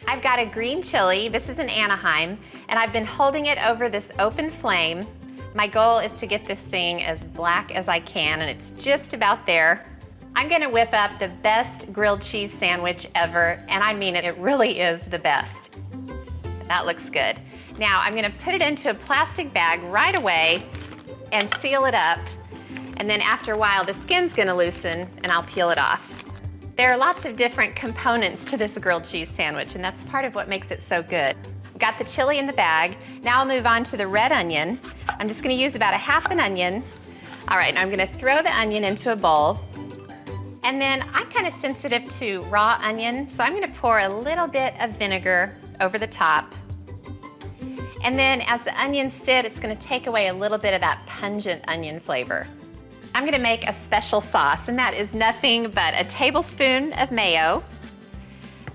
I've got a green chili. This is an Anaheim, and I've been holding it over this open flame. My goal is to get this thing as black as I can, and it's just about there. I'm gonna whip up the best grilled cheese sandwich ever, and I mean it really is the best. That looks good. Now I'm gonna put it into a plastic bag right away and seal it up, and then after a while the skin's gonna loosen and I'll peel it off. There are lots of different components to this grilled cheese sandwich, and that's part of what makes it so good. Got the chili in the bag. Now I'll move on to the red onion. I'm just gonna use about a half an onion. All right, I'm gonna throw the onion into a bowl. And then I'm kind of sensitive to raw onion, so I'm gonna pour a little bit of vinegar over the top. And then as the onions sit, it's gonna take away a little bit of that pungent onion flavor. I'm gonna make a special sauce, and that is nothing but a tablespoon of mayo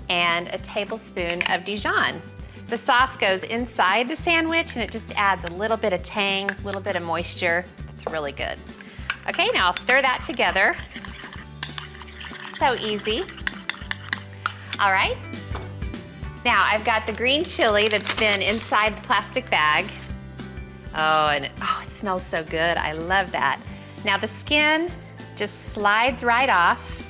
and a tablespoon of Dijon. The sauce goes inside the sandwich and it just adds a little bit of tang, a little bit of moisture. It's really good. Okay, now I'll stir that together. So easy. All right. Now I've got the green chili that's been inside the plastic bag. It smells so good. I love that. Now the skin just slides right off.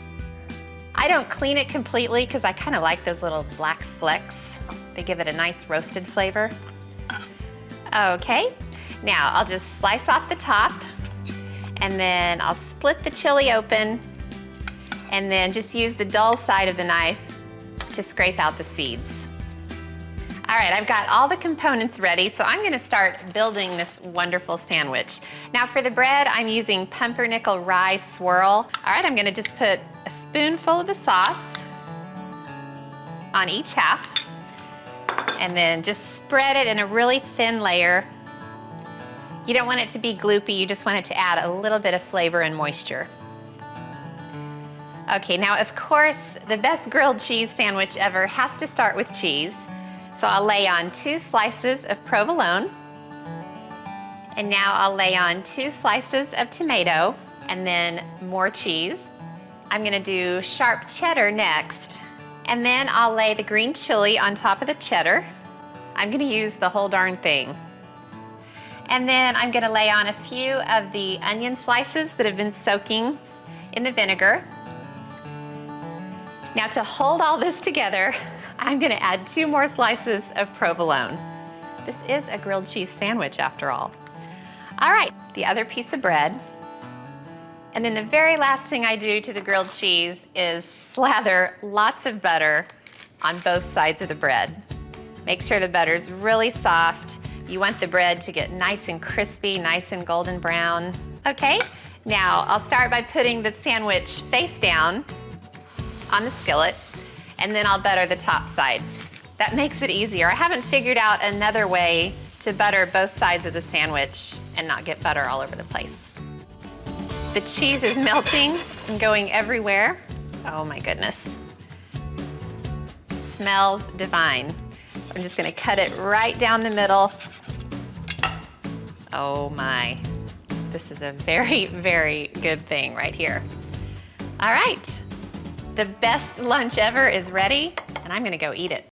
I don't clean it completely because I kind of like those little black flecks. They give it a nice roasted flavor. Okay, now I'll just slice off the top, and then I'll split the chili open, and then just use the dull side of the knife to scrape out the seeds. All right, I've got all the components ready, so I'm gonna start building this wonderful sandwich. Now for the bread, I'm using pumpernickel rye swirl. All right, I'm gonna just put a spoonful of the sauce on each half, and then just spread it in a really thin layer. You don't want it to be gloopy, you just want it to add a little bit of flavor and moisture. Okay, now of course, the best grilled cheese sandwich ever has to start with cheese. So I'll lay on 2 slices of provolone, and now I'll lay on 2 slices of tomato, and then more cheese. I'm gonna do sharp cheddar next, and then I'll lay the green chili on top of the cheddar. I'm gonna use the whole darn thing. And then I'm gonna lay on a few of the onion slices that have been soaking in the vinegar. Now to hold all this together, I'm gonna add 2 more slices of provolone. This is a grilled cheese sandwich after all. All right, the other piece of bread. And then the very last thing I do to the grilled cheese is slather lots of butter on both sides of the bread. Make sure the butter's really soft. You want the bread to get nice and crispy, nice and golden brown. Okay, now I'll start by putting the sandwich face down on the skillet, and then I'll butter the top side. That makes it easier. I haven't figured out another way to butter both sides of the sandwich and not get butter all over the place. The cheese is melting and going everywhere. Oh my goodness. It smells divine. I'm just gonna cut it right down the middle. Oh my. This is a very, very good thing right here. All right. The best lunch ever is ready, and I'm gonna go eat it.